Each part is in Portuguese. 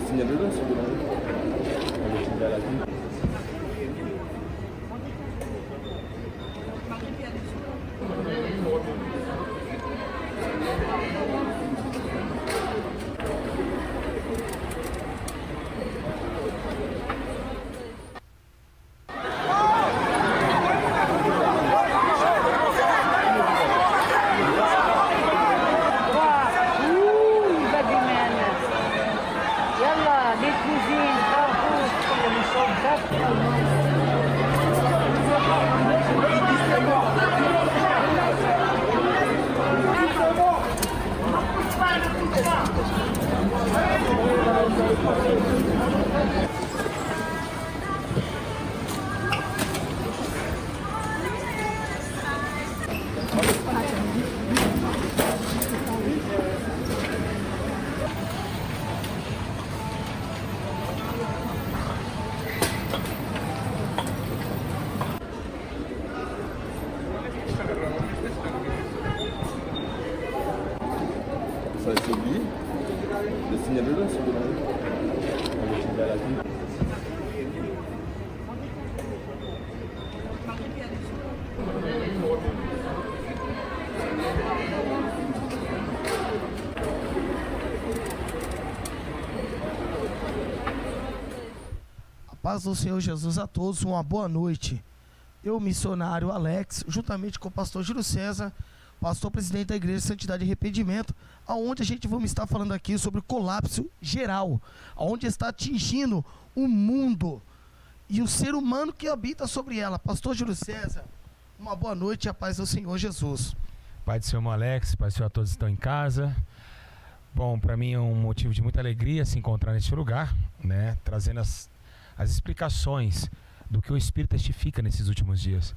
Sinirli segurança. Olha, tiver aqui. Vai subir, descendo ali, segurando. Olha, tiver aqui. A paz do Senhor Jesus a todos, uma boa noite. Eu, missionário Alex, juntamente com o pastor Júlio César, pastor presidente da Igreja Santidade e Arrependimento, aonde a gente vai estar falando aqui sobre o colapso geral, aonde está atingindo o mundo e o ser humano que habita sobre ela. Pastor Júlio César, uma boa noite e a paz do Senhor Jesus. Pai do Senhor Alex, Pai do Senhor a todos que estão em casa. Bom, para mim é um motivo de muita alegria se encontrar neste lugar, né, trazendo as explicações do que o Espírito testifica nesses últimos dias.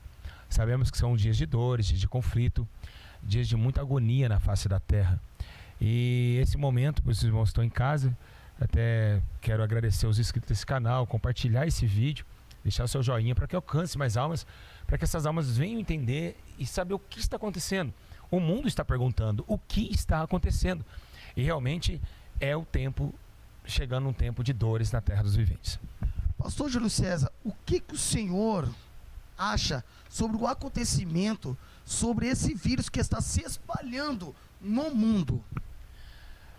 Sabemos que são dias de dores, dias de conflito, dias de muita agonia na face da terra. E esse momento, para os irmãos que estão em casa, até quero agradecer os inscritos desse canal, compartilhar esse vídeo, deixar o seu joinha para que alcance mais almas, para que essas almas venham entender e saber o que está acontecendo. O mundo está perguntando o que está acontecendo. E realmente é o tempo, chegando um tempo de dores na terra dos viventes. Pastor Júlio César, o que o senhor acha sobre o acontecimento, sobre esse vírus que está se espalhando no mundo?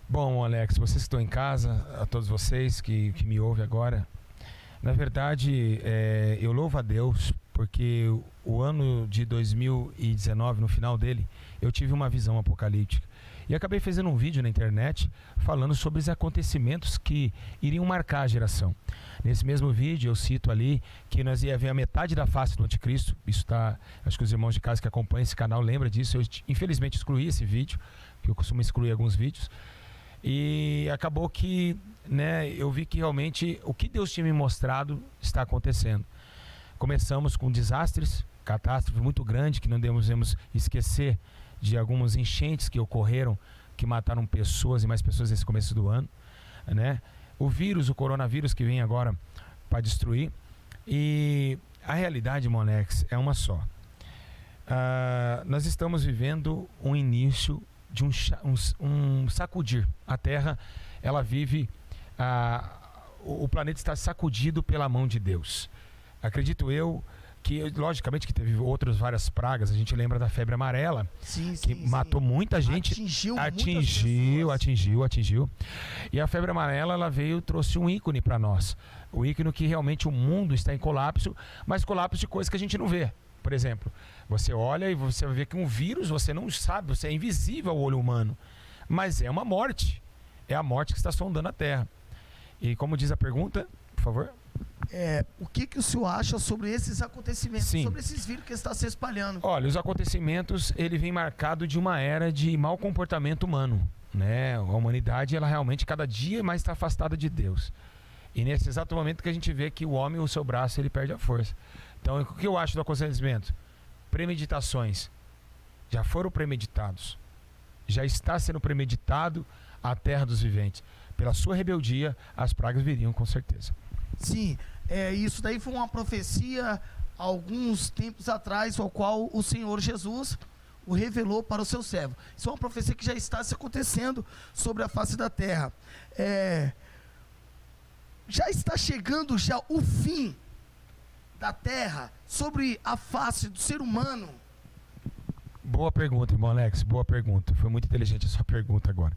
Bom, Alex, vocês que estão em casa, a todos vocês que me ouvem agora, na verdade, eu louvo a Deus, porque o ano de 2019, no final dele, eu tive uma visão apocalíptica. E acabei fazendo um vídeo na internet falando sobre os acontecimentos que iriam marcar a geração. Nesse mesmo vídeo eu cito ali que nós ia ver a metade da face do anticristo. Isso está, acho que os irmãos de casa que acompanham esse canal lembram disso. Eu infelizmente excluí esse vídeo, porque eu costumo excluir alguns vídeos. E acabou que, né, eu vi que realmente o que Deus tinha me mostrado está acontecendo. Começamos com desastres, catástrofe muito grande, que não devemos esquecer de algumas enchentes que ocorreram, que mataram pessoas e mais pessoas nesse começo do ano, né? O vírus, o coronavírus que vem agora para destruir. E a realidade, Monex, é uma só. Nós estamos vivendo um início de um sacudir. A Terra, ela vive, o planeta está sacudido pela mão de Deus. Acredito eu que, logicamente, que teve outras várias pragas. A gente lembra da febre amarela, que matou muita gente. Atingiu. E a febre amarela, ela veio, trouxe um ícone para nós. O ícone que realmente o mundo está em colapso, mas colapso de coisas que a gente não vê. Por exemplo, você olha e você vai ver que um vírus, você não sabe, você é invisível ao olho humano. Mas é uma morte. É a morte que está sondando a Terra. E como diz a pergunta, por favor... o que o senhor acha sobre esses acontecimentos, Sim. sobre esses vírus que estão se espalhando? Olha, os acontecimentos, ele vem marcado de uma era de mau comportamento humano, né? A humanidade, ela realmente cada dia mais está afastada de Deus. E nesse exato momento que a gente vê que o homem, o seu braço, ele perde a força. Então, o que eu acho do acontecimento? Premeditações. Já foram premeditados. Já está sendo premeditado a terra dos viventes. Pela sua rebeldia, as pragas viriam com certeza. Sim, isso daí foi uma profecia alguns tempos atrás, ao qual o Senhor Jesus o revelou para o seu servo. Isso é uma profecia que já está se acontecendo sobre a face da terra. já está chegando já o fim da terra sobre a face do ser humano? Boa pergunta, irmão Alex, boa pergunta. Foi muito inteligente a sua pergunta agora.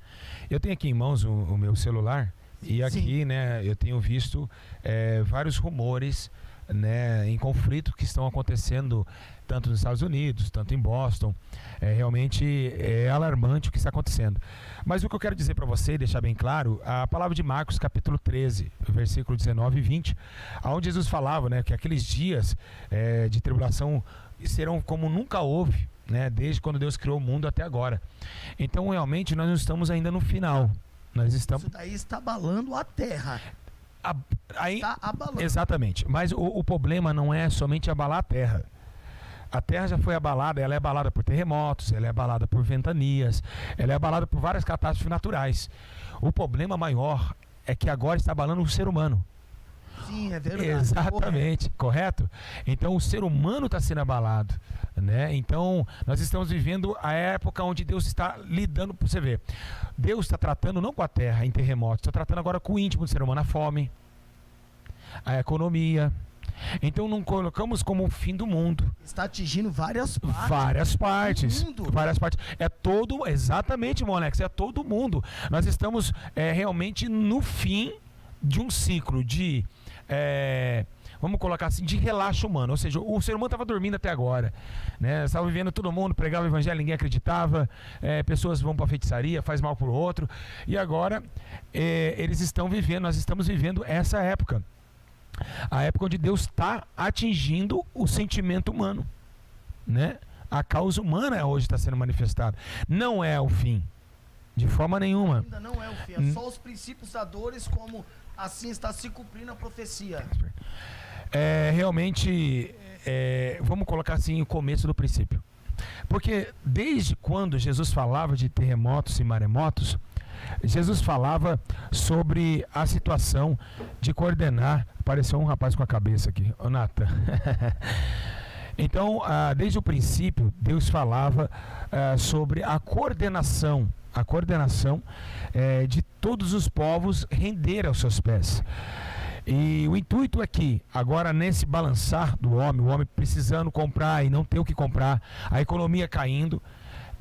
Eu tenho aqui em mãos o meu celular e aqui, né, eu tenho visto vários rumores, né, em conflito que estão acontecendo tanto nos Estados Unidos, tanto em Boston. Realmente é alarmante o que está acontecendo. Mas o que eu quero dizer para você, deixar bem claro, a palavra de Marcos capítulo 13, versículo 19 e 20, onde Jesus falava, né, que aqueles dias de tribulação serão como nunca houve, né, desde quando Deus criou o mundo até agora. Então realmente nós não estamos ainda no final. Nós estamos... Isso daí está abalando a terra. Está abalando. Exatamente. Mas o problema não é somente abalar a terra. A terra já foi abalada, ela é abalada por terremotos, ela é abalada por ventanias, ela é abalada por várias catástrofes naturais. O problema maior é que agora está abalando o ser humano. Sim, é verdade. Exatamente, correto? Então o ser humano está sendo abalado, né? Então nós estamos vivendo a época onde Deus está lidando, para você ver. Deus está tratando não com a terra em terremotos, está tratando agora com o íntimo do ser humano, a fome, a economia. Então não colocamos como o fim do mundo. Está atingindo várias partes. Várias partes. Do mundo. Várias partes. É todo, exatamente, Monex, é todo mundo. Nós estamos realmente no fim de um ciclo de, vamos colocar assim, de relaxo humano. Ou seja, o ser humano estava dormindo até agora, né? Estava vivendo todo mundo, pregava o evangelho, ninguém acreditava, pessoas vão para a feitiçaria, faz mal para o outro. E agora eles estão vivendo, nós estamos vivendo essa época. A época onde Deus está atingindo o sentimento humano, né? A causa humana hoje está sendo manifestada. Não é o fim, de forma nenhuma. Ainda não é o fim, é só os princípios da dores, como assim está se cumprindo a profecia. Realmente, vamos colocar assim o começo do princípio. Porque desde quando Jesus falava de terremotos e maremotos, Jesus falava sobre a situação de coordenar. Apareceu um rapaz com a cabeça aqui, o Natan. Então, desde o princípio, Deus falava sobre a coordenação de todos os povos render aos seus pés. E o intuito é que, agora nesse balançar do homem, o homem precisando comprar e não ter o que comprar, a economia caindo,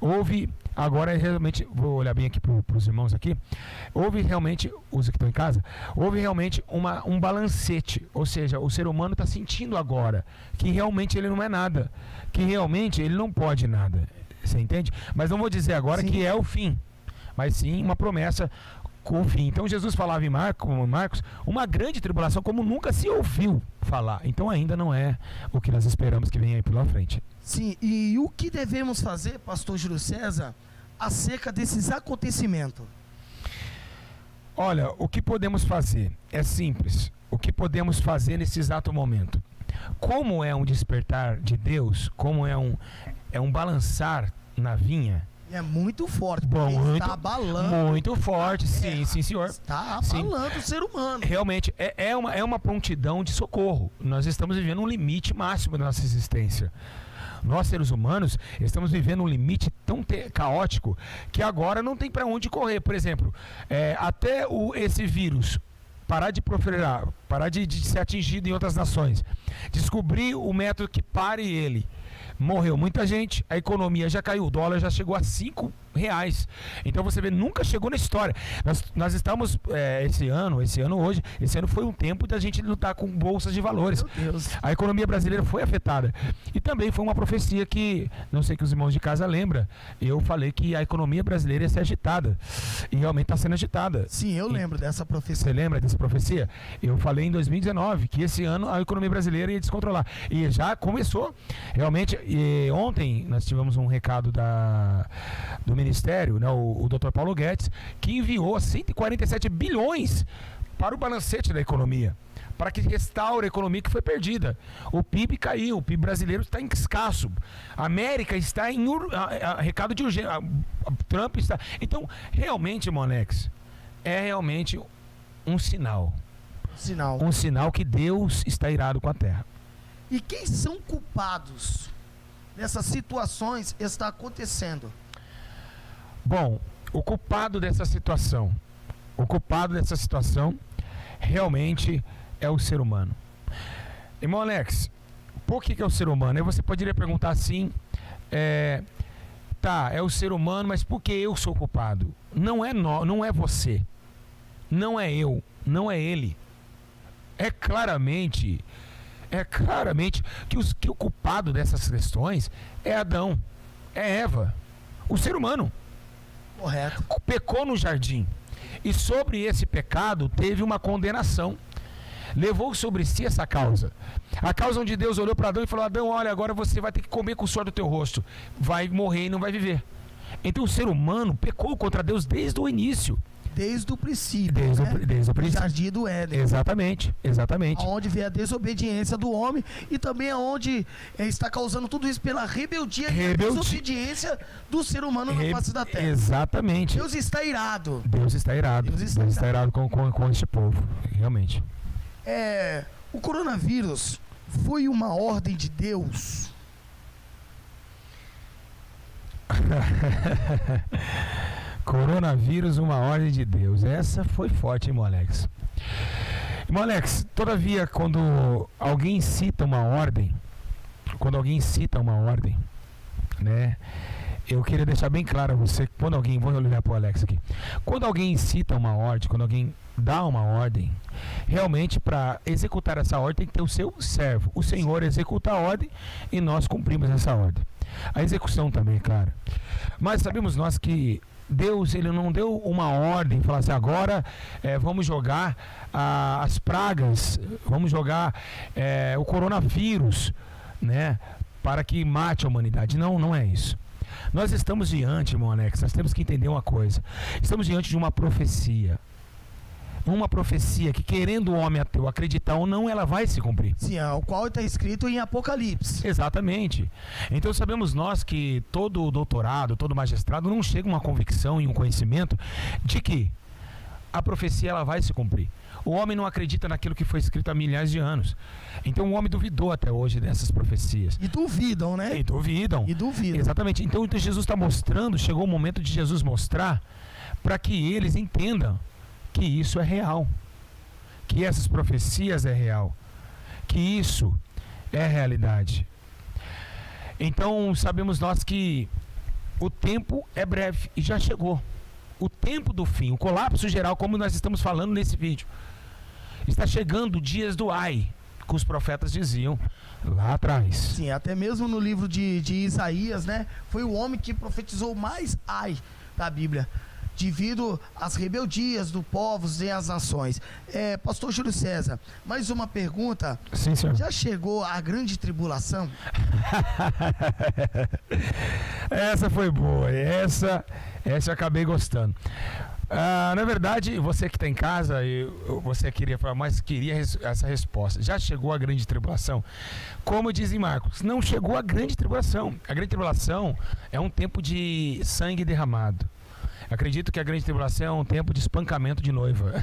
houve, agora realmente, vou olhar bem aqui para os irmãos aqui, houve realmente, os que estão em casa, houve realmente um balancete, ou seja, o ser humano está sentindo agora que realmente ele não é nada, que realmente ele não pode nada, você entende? Mas não vou dizer agora Sim. que é o fim, mas sim uma promessa com o fim. Então Jesus falava em Marcos, uma grande tribulação como nunca se ouviu falar. Então ainda não é o que nós esperamos que venha aí pela frente. Sim, e o que devemos fazer, pastor Júlio César, acerca desses acontecimentos? Olha, o que podemos fazer é simples. O que podemos fazer nesse exato momento? Como é um despertar de Deus, como é um balançar na vinha, É muito forte, porque está abalando. Muito forte, sim, senhor. Está abalando o ser humano. Realmente, é uma prontidão de socorro. Nós estamos vivendo um limite máximo da nossa existência. Nós, seres humanos, estamos vivendo um limite tão caótico que agora não tem para onde correr. Por exemplo, até esse vírus parar de proliferar, parar de ser atingido em outras nações, descobrir o método que pare ele. Morreu muita gente, a economia já caiu, o dólar já chegou a R$5. Então você vê, nunca chegou na história. Nós estamos, esse ano foi um tempo da gente lutar com bolsas de valores. Meu Deus. A economia brasileira foi afetada. E também foi uma profecia que, não sei que os irmãos de casa lembram, eu falei que a economia brasileira ia ser agitada. E realmente está sendo agitada. Sim, eu lembro dessa profecia. Você lembra dessa profecia? Eu falei em 2019 que esse ano a economia brasileira ia descontrolar. E já começou. Realmente, ontem nós tivemos um recado do Ministério, né, o Dr. Paulo Guedes, que enviou 147 bilhões para o balancete da economia, para que restaure a economia que foi perdida. O PIB caiu, o PIB brasileiro está em escasso. A América está em recado de urgência. Trump está... Então, realmente, Monex, é realmente um sinal. Um sinal que Deus está irado com a terra. E quem são culpados dessas situações está acontecendo? Bom, o culpado dessa situação realmente é o ser humano. Irmão Alex, por que é o ser humano? Aí você poderia perguntar assim, tá, é o ser humano, mas por que eu sou culpado? Não é você, não é eu, não é ele. É claramente que o culpado dessas questões é Adão, é Eva, o ser humano. Correto. Pecou no jardim. E sobre esse pecado teve uma condenação. Levou sobre si essa causa. A causa onde Deus olhou para Adão e falou: Adão, olha, agora você vai ter que comer com o suor do teu rosto. Vai morrer e não vai viver. Então o ser humano pecou contra Deus desde o início. Desde o princípio. Desde o princípio. Jardim do Éden. Exatamente. Onde vê a desobediência do homem e também aonde está causando tudo isso pela rebeldia e a desobediência do ser humano na face da terra. Exatamente. Deus está irado. Deus está irado com este povo. Realmente. O coronavírus foi uma ordem de Deus. Coronavírus, uma ordem de Deus. Essa foi forte, irmão Alex. Irmão Alex, todavia, quando alguém cita uma ordem, né? Eu queria deixar bem claro a você, quando alguém, vou olhar para o Alex aqui, quando alguém cita uma ordem, quando alguém dá uma ordem, realmente para executar essa ordem tem que ter o seu servo. O Senhor executa a ordem e nós cumprimos essa ordem. A execução também, claro. Mas sabemos nós que Deus, ele não deu uma ordem, falar assim, agora vamos jogar as pragas, vamos jogar o coronavírus, né, para que mate a humanidade. Não é isso. Nós estamos diante, irmão Alex, nós temos que entender uma coisa. Estamos diante de uma profecia. Uma profecia que, querendo o homem ateu acreditar ou não, ela vai se cumprir. Sim, o qual está escrito em Apocalipse. Exatamente. Então sabemos nós que todo doutorado, todo magistrado não chega a uma convicção e um conhecimento de que a profecia ela vai se cumprir. O homem não acredita naquilo que foi escrito há milhares de anos. Então o homem duvidou até hoje dessas profecias. E duvidam, né? E duvidam. Exatamente. Então Jesus está mostrando, chegou o momento de Jesus mostrar para que eles entendam que isso é real, que essas profecias é real, que isso é realidade. Então sabemos nós que o tempo é breve e já chegou. O tempo do fim, o colapso geral, como nós estamos falando nesse vídeo, está chegando dias do ai, que os profetas diziam lá atrás. Sim, até mesmo no livro de Isaías, né? Foi o homem que profetizou mais ai da Bíblia, devido às rebeldias dos povos e às nações. Pastor Júlio César, mais uma pergunta. Sim, senhor. Já chegou a grande tribulação? Essa foi boa. Essa eu acabei gostando. Na verdade, você que está em casa, você queria falar, mas queria essa resposta. Já chegou a grande tribulação? Como dizem Marcos, não chegou a grande tribulação. A grande tribulação é um tempo de sangue derramado. Acredito que a grande tribulação é um tempo de espancamento de noiva.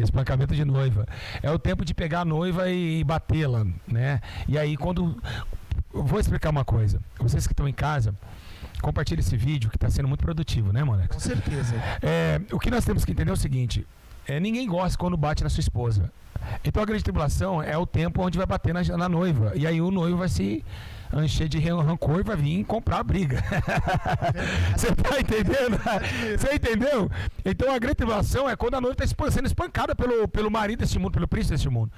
Espancamento de noiva. É o tempo de pegar a noiva e batê-la, né? E aí quando... Vou explicar uma coisa. Vocês que estão em casa, compartilhe esse vídeo que está sendo muito produtivo, né, Molex? Com certeza. O que nós temos que entender é o seguinte. Ninguém gosta quando bate na sua esposa. Então a grande tribulação é o tempo onde vai bater na noiva. E aí o noivo vai se encher de rancor e vai vir comprar a briga. Você tá entendendo? Você entendeu? Então a grande tribulação é quando a noiva está sendo espancada pelo marido deste mundo, pelo príncipe deste mundo,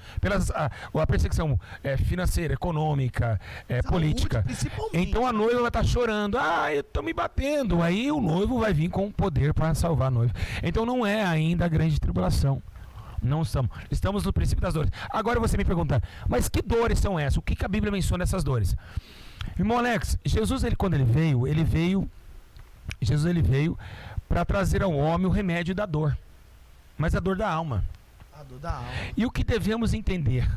a perseguição financeira, econômica, política. Então a noiva vai estar chorando, eu estou me batendo. Aí o noivo vai vir com o poder para salvar a noiva. Então não é ainda a grande tribulação. Não estamos no princípio das dores. Agora você me pergunta, mas que dores são essas? O que a Bíblia menciona essas dores? Irmão Alex, Jesus, quando ele veio para trazer ao homem o remédio da dor, mas a dor da alma. A dor da alma. E o que devemos entender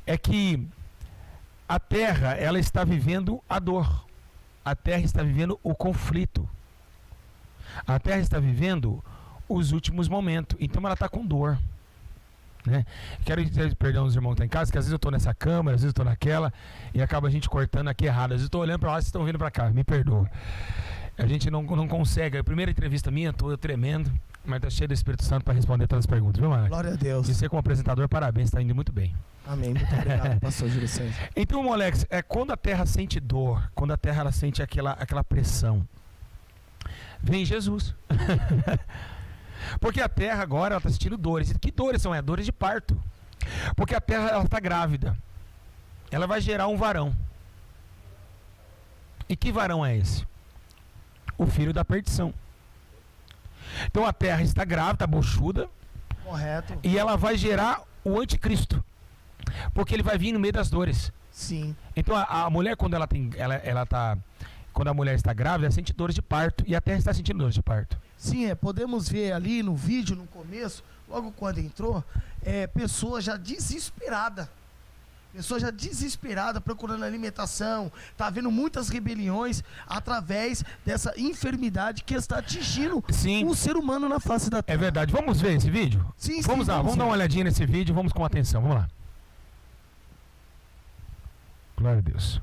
é que a terra, ela está vivendo a dor. A terra está vivendo o conflito. A terra está vivendo os últimos momentos, então ela está com dor, né? Quero dizer perdão aos irmãos que estão em casa, que às vezes eu estou nessa câmera, às vezes eu estou naquela e acaba a gente cortando aqui errado, às vezes eu estou olhando para lá, vocês estão vindo para cá, me perdoa, a gente não consegue. A primeira entrevista minha, estou tremendo, Mas tá cheio do Espírito Santo para responder todas as perguntas, viu, Alex? Glória a Deus. E você como apresentador, parabéns, está indo muito bem. Amém. Muito obrigado, pastor Júlio César. Então, Alex, quando a terra sente dor, quando a terra ela sente aquela pressão, vem Jesus. Porque a terra agora está sentindo dores. Que dores são? Dores de parto. Porque a terra está grávida. Ela vai gerar um varão. E que varão é esse? O filho da perdição. Então a terra está grávida, está bochuda. Correto. E ela vai gerar o anticristo. Porque ele vai vir no meio das dores. Sim. Então a mulher, quando quando a mulher está grávida, ela sente dores de parto. E a terra está sentindo dores de parto. Sim, podemos ver ali no vídeo, no começo, logo quando entrou, pessoa já desesperada. Pessoa já desesperada, procurando alimentação, está havendo muitas rebeliões através dessa enfermidade que está atingindo o ser humano na face da terra. É verdade. Vamos ver esse vídeo? Sim, vamos lá, vamos dar uma olhadinha nesse vídeo, vamos com atenção, vamos lá. Glória a Deus.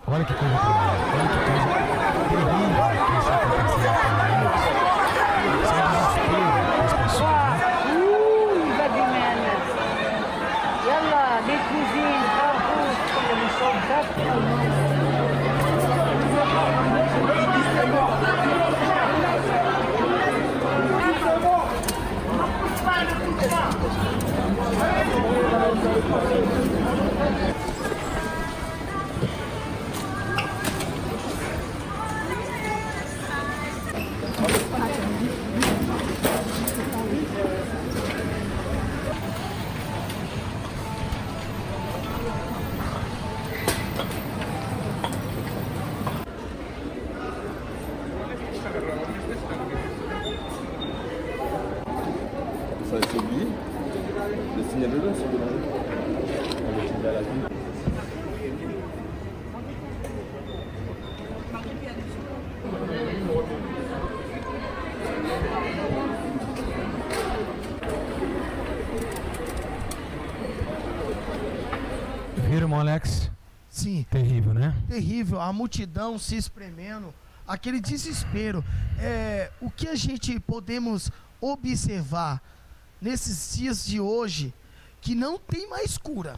Olha que coisa tremenda, olha que coisa terrível que está acontecendo aqui. Isso é desespero das pessoas. يلا بالكوزين Você vai subir, descendo ali, vai subir lá. Quando eu tiver aqui. Viram, irmão Alex? Sim. Terrível, né? Terrível, a multidão se espremendo, aquele desespero. O que a gente podemos observar nesses dias de hoje, que não tem mais cura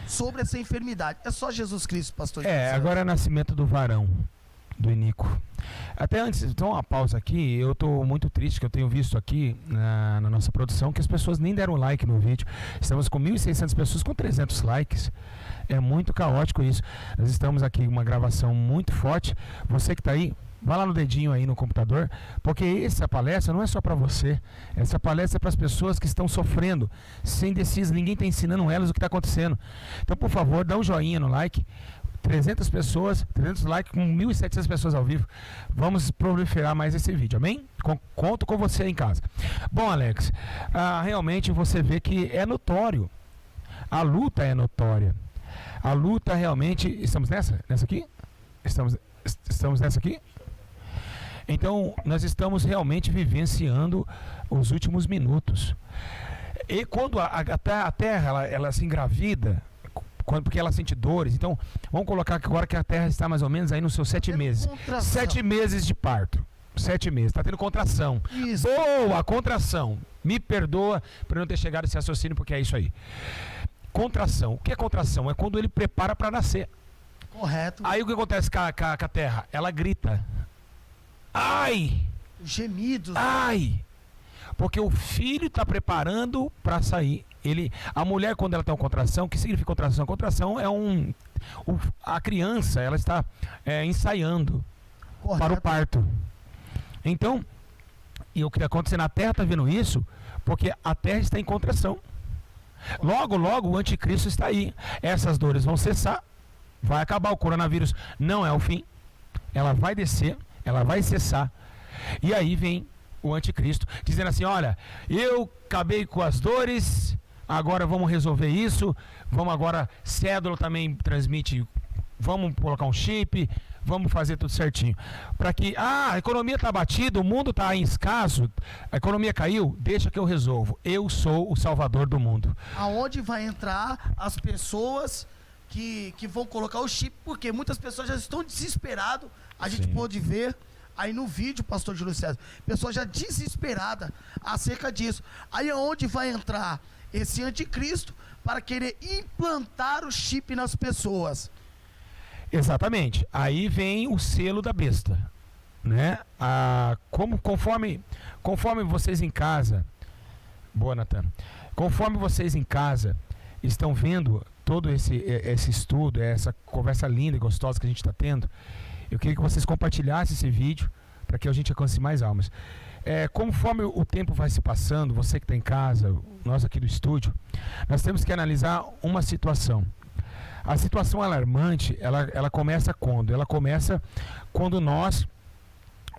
sobre essa enfermidade? É só Jesus Cristo, pastor. Agora é o nascimento do varão, do Inico. Até antes, então uma pausa aqui, eu estou muito triste que eu tenho visto aqui na nossa produção que as pessoas nem deram like no vídeo. Estamos com 1.600 pessoas com 300 likes. É muito caótico isso. Nós estamos aqui uma gravação muito forte. Você que está aí, vai lá no dedinho aí no computador, porque essa palestra não é só para você. Essa palestra é para as pessoas que estão sofrendo, sem decisão. Ninguém está ensinando elas o que está acontecendo. Então, por favor, dá um joinha no like. 300 pessoas, 300 likes com 1.700 pessoas ao vivo. Vamos proliferar mais esse vídeo, amém? Conto com você em casa. Bom, Alex, realmente você vê que é notório. A luta é notória. A luta realmente... Estamos nessa? Nessa aqui? Estamos nessa aqui? Então, nós estamos realmente vivenciando os últimos minutos. E quando a Terra ela se engravida, porque ela sente dores, então, vamos colocar que agora que a Terra está mais ou menos aí nos seus 7 meses. 7 meses de parto. 7 meses. Está tendo contração. Isso. Boa, contração. Me perdoa por não ter chegado a esse raciocínio, porque é isso aí. Contração. O que é contração? É quando ele prepara para nascer. Correto. Aí o que acontece com a Terra? Ela grita. Ai! Gemidos. Ai! Porque o filho está preparando para sair. A mulher, quando ela tem uma contração, o que significa contração? Contração é a criança, ela está ensaiando. Correto. Para o parto. Então, e o que está acontecendo na Terra está vendo isso, porque a Terra está em contração. Logo, logo o anticristo está aí. Essas dores vão cessar. Vai acabar. O coronavírus não é o fim. Ela vai descer. Ela vai cessar. E aí vem o anticristo dizendo assim: olha, eu acabei com as dores, agora vamos resolver isso. Vamos agora, cédula também transmite. Vamos colocar um chip. Vamos fazer tudo certinho. Para que, a economia está batida, o mundo está em escasso, a economia caiu, deixa que eu resolvo. Eu sou o salvador do mundo. Aonde vai entrar as pessoas que vão colocar o chip, porque muitas pessoas já estão desesperadas. A gente pode ver Aí no vídeo, pastor Júlio César, pessoa já desesperada acerca disso. Aí é onde vai entrar esse anticristo para querer implantar o chip nas pessoas. Exatamente. Aí vem o selo da besta, né? Conforme vocês em casa, boa, Natan, conforme vocês em casa estão vendo todo esse estudo, essa conversa linda e gostosa que a gente está tendo, eu queria que vocês compartilhassem esse vídeo para que a gente alcance mais almas. Conforme o tempo vai se passando, você que está em casa, nós aqui do estúdio, nós temos que analisar uma situação. A situação alarmante, ela começa quando? Ela começa quando nós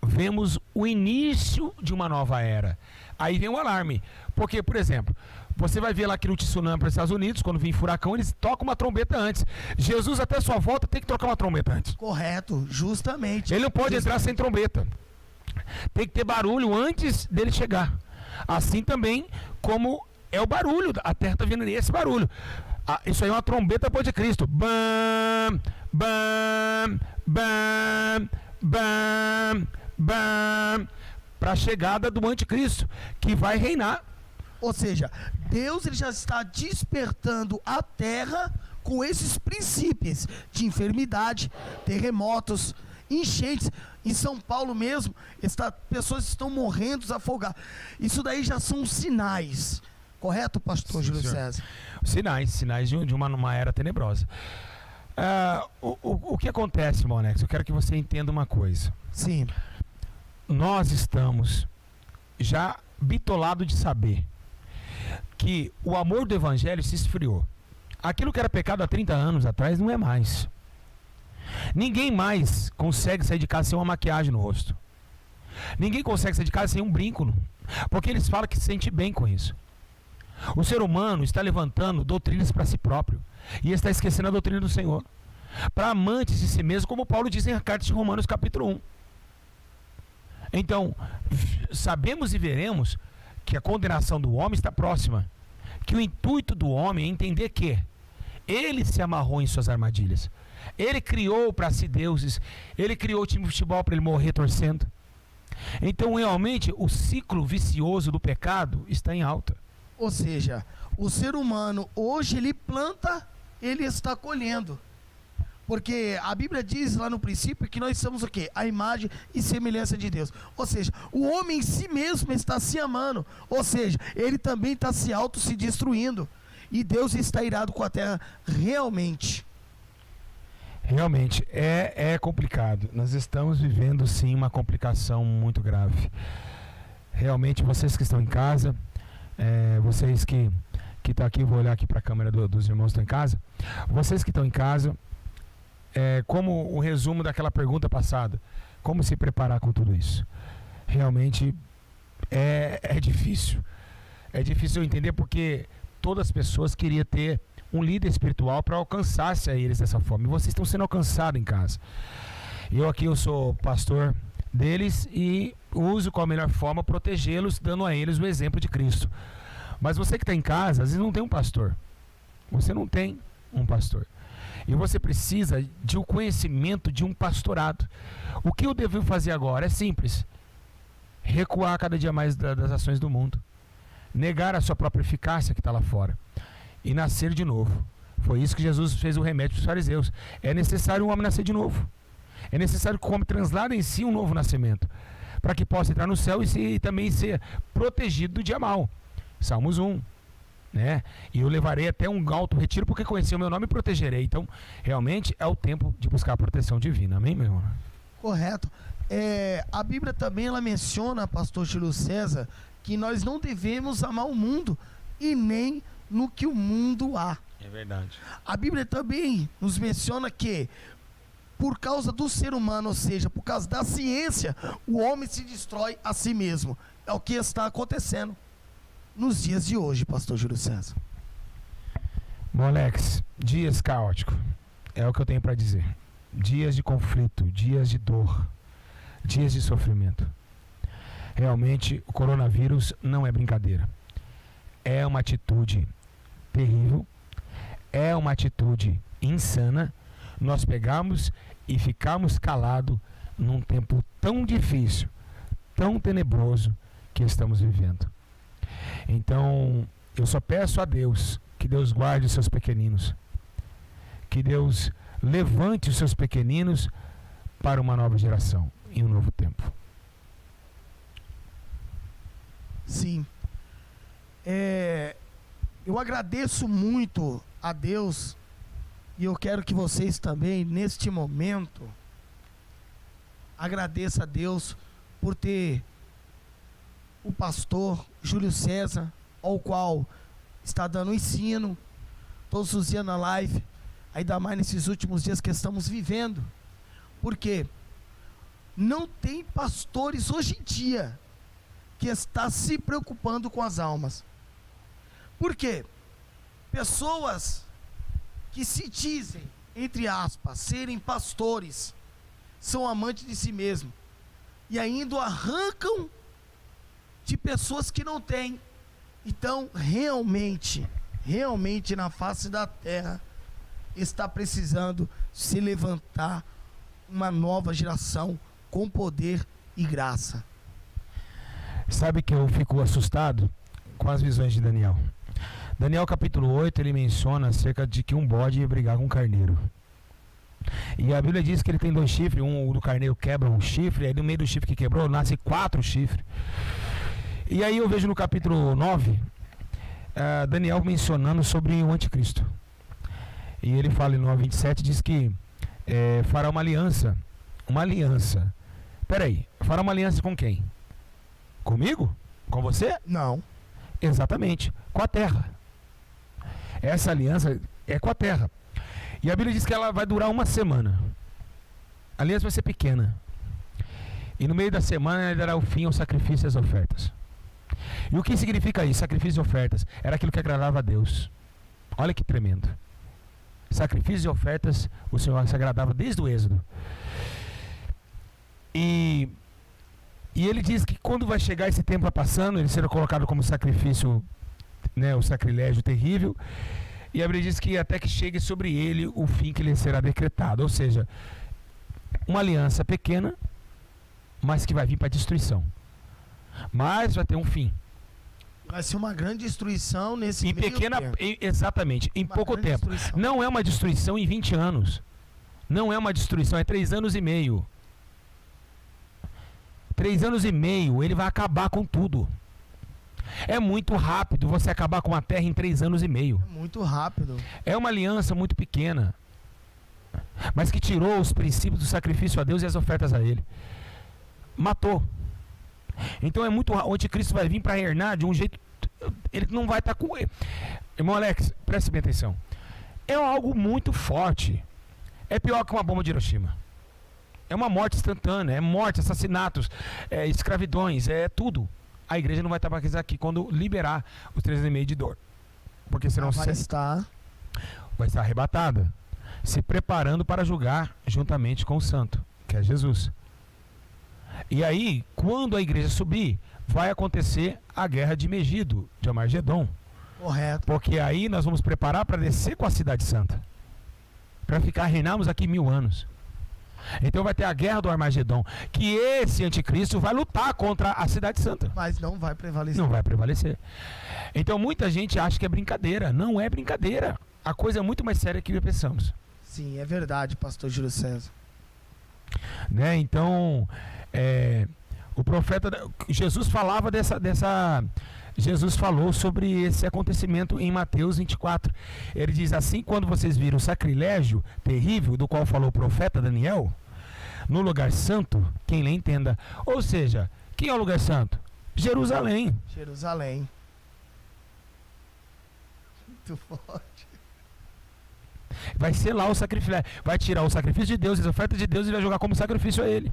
vemos o início de uma nova era. Aí vem o alarme. Porque, por exemplo, você vai ver lá que no tsunami para os Estados Unidos, quando vem furacão, eles tocam uma trombeta antes. Jesus, até sua volta, tem que tocar uma trombeta antes. Correto, justamente. Ele não pode entrar sem trombeta. Tem que ter barulho antes dele chegar. Assim também como é o barulho. A terra está vindo esse barulho. Isso aí é uma trombeta pô de Cristo. Bam, bam, bam, bam, bam. Para a chegada do anticristo, que vai reinar. Ou seja, Deus ele já está despertando a terra com esses princípios de enfermidade, terremotos, enchentes. Em São Paulo mesmo, pessoas estão morrendo, afogadas. Isso daí já são sinais. Correto, pastor Júlio César? Sinais de uma era tenebrosa. O que acontece, irmão Alex? Eu quero que você entenda uma coisa. Sim. Nós estamos já bitolados de saber que o amor do evangelho se esfriou. Aquilo que era pecado há 30 anos atrás não é mais. Ninguém mais consegue sair de casa sem uma maquiagem no rosto. Ninguém consegue sair de casa sem um brinco, porque eles falam que se sente bem com isso. O ser humano está levantando doutrinas para si próprio e está esquecendo a doutrina do Senhor. Para amantes de si mesmo, como Paulo diz em carta de Romanos capítulo 1. Então, sabemos e veremos que a condenação do homem está próxima. Que o intuito do homem é entender que ele se amarrou em suas armadilhas. Ele criou para si deuses. Ele criou o time de futebol para ele morrer torcendo. Então, realmente, o ciclo vicioso do pecado está em alta. Ou seja, o ser humano hoje ele planta, ele está colhendo. Porque a Bíblia diz lá no princípio que nós somos o quê? A imagem e semelhança de Deus. Ou seja, o homem em si mesmo está se amando. Ou seja, ele também está se destruindo. E Deus está irado com a terra realmente. Realmente, é complicado. Nós estamos vivendo sim uma complicação muito grave. Realmente, vocês que estão em casa, vocês que estão aqui, vou olhar aqui para a câmera dos irmãos que estão em casa. Vocês que estão em casa, como o resumo daquela pergunta passada, como se preparar com tudo isso? Realmente é difícil. É difícil entender porque todas as pessoas queriam ter um líder espiritual para alcançar-se a eles dessa forma. E vocês estão sendo alcançados em casa. Eu sou pastor deles e uso com a melhor forma protegê-los, dando a eles o exemplo de Cristo. Mas você que está em casa, às vezes não tem um pastor. Você não tem um pastor. E você precisa de um conhecimento de um pastorado. O que eu devo fazer agora é simples. Recuar cada dia mais das ações do mundo. Negar a sua própria eficácia que está lá fora. E nascer de novo. Foi isso que Jesus fez o remédio para os fariseus. É necessário o homem nascer de novo. É necessário que o homem translade em si um novo nascimento. Para que possa entrar no céu e também ser protegido do dia mau. Salmos 1. Né? E eu levarei até um alto retiro porque conheci o meu nome e protegerei. Então, realmente é o tempo de buscar a proteção divina. Amém, meu irmão? Correto. A Bíblia também ela menciona, pastor Júlio César, que nós não devemos amar o mundo e nem no que o mundo há. É verdade. A Bíblia também nos menciona que por causa do ser humano, ou seja, por causa da ciência, o homem se destrói a si mesmo. É o que está acontecendo nos dias de hoje, pastor Júlio César. Bom, Alex, dias caóticos, é o que eu tenho para dizer. Dias de conflito, dias de dor, dias de sofrimento. Realmente, o coronavírus não é brincadeira. É uma atitude terrível, é uma atitude insana. Nós pegamos e ficamos calados num tempo tão difícil, tão tenebroso que estamos vivendo. Então, eu só peço a Deus que Deus guarde os seus pequeninos, que Deus levante os seus pequeninos para uma nova geração e um novo tempo. Sim. Eu agradeço muito a Deus e eu quero que vocês também, neste momento, agradeçam a Deus por ter o pastor Júlio César, ao qual está dando ensino todos os dias na live, ainda mais nesses últimos dias que estamos vivendo, porque não tem pastores hoje em dia que está se preocupando com as almas. Por quê? Pessoas que se dizem, entre aspas, serem pastores, são amantes de si mesmo e ainda arrancam de pessoas que não têm. Então, realmente na face da terra está precisando se levantar uma nova geração com poder e graça. Sabe que eu fico assustado com as visões de Daniel. Daniel capítulo 8, ele menciona acerca de que um bode ia brigar com um carneiro. E a Bíblia diz que ele tem 2 chifres, um do carneiro quebra um chifre, aí no meio do chifre que quebrou, nasce 4 chifres. E aí eu vejo no capítulo 9, Daniel mencionando sobre o anticristo. E ele fala em 9:27, diz que fará uma aliança. Uma aliança. Peraí, fará uma aliança com quem? Comigo? Com você? Não. Exatamente, com a terra. Essa aliança é com a terra. E a Bíblia diz que ela vai durar 1 semana. A aliança vai ser pequena. E no meio da semana ele dará o fim ao sacrifício e às ofertas. E o que significa isso? Sacrifício e ofertas. Era aquilo que agradava a Deus. Olha que tremendo. Sacrifícios e ofertas, o Senhor se agradava desde o Êxodo. E ele diz que quando vai chegar esse tempo passando, ele será colocado como sacrifício, né, o sacrilégio terrível. E a Bíblia diz que até que chegue sobre ele o fim que lhe será decretado. Ou seja, uma aliança pequena, mas que vai vir para a destruição. Mas vai ter um fim. Vai ser uma grande destruição nesse Em meio pequena, tempo. exatamente, em Uma pouco grande tempo. destruição. Não é uma destruição em 20 anos. Não é uma destruição, é 3 anos e meio. 3 anos e meio, ele vai acabar com tudo. É muito rápido você acabar com a terra em 3 anos e meio. É muito rápido. É uma aliança muito pequena, mas que tirou os princípios do sacrifício a Deus e as ofertas a Ele. Matou. Então é muito. O anticristo vai vir para reinar de um jeito. Ele não vai estar com ele. Irmão Alex, preste bem atenção. É algo muito forte. É pior que uma bomba de Hiroshima. É uma morte instantânea. É morte, assassinatos, escravidões, é tudo. A igreja não vai estar mais aqui quando liberar os 3 anos e meio de dor. Porque senão vai estar arrebatada, se preparando para julgar juntamente com o santo, que é Jesus. E aí, quando a igreja subir, vai acontecer a guerra de Megido, de Armagedon. correto. Porque aí nós vamos preparar para descer com a cidade santa. Para reinarmos aqui 1000 anos. Então vai ter a guerra do Armagedon, que esse anticristo vai lutar contra a cidade santa. Mas não vai prevalecer. Não vai prevalecer. Então muita gente acha que é brincadeira. Não é brincadeira. A coisa é muito mais séria que pensamos. Sim, é verdade, pastor Júlio César. Né? Então, o profeta, Jesus falava Jesus falou sobre esse acontecimento em Mateus 24. Ele diz assim: quando vocês viram o sacrilégio terrível do qual falou o profeta Daniel, no lugar santo, quem lê entenda. Ou seja, quem é o lugar santo? Jerusalém. Jerusalém. Muito forte. Vai ser lá o sacrifício. Vai tirar o sacrifício de Deus, as ofertas de Deus, e vai jogar como sacrifício a ele.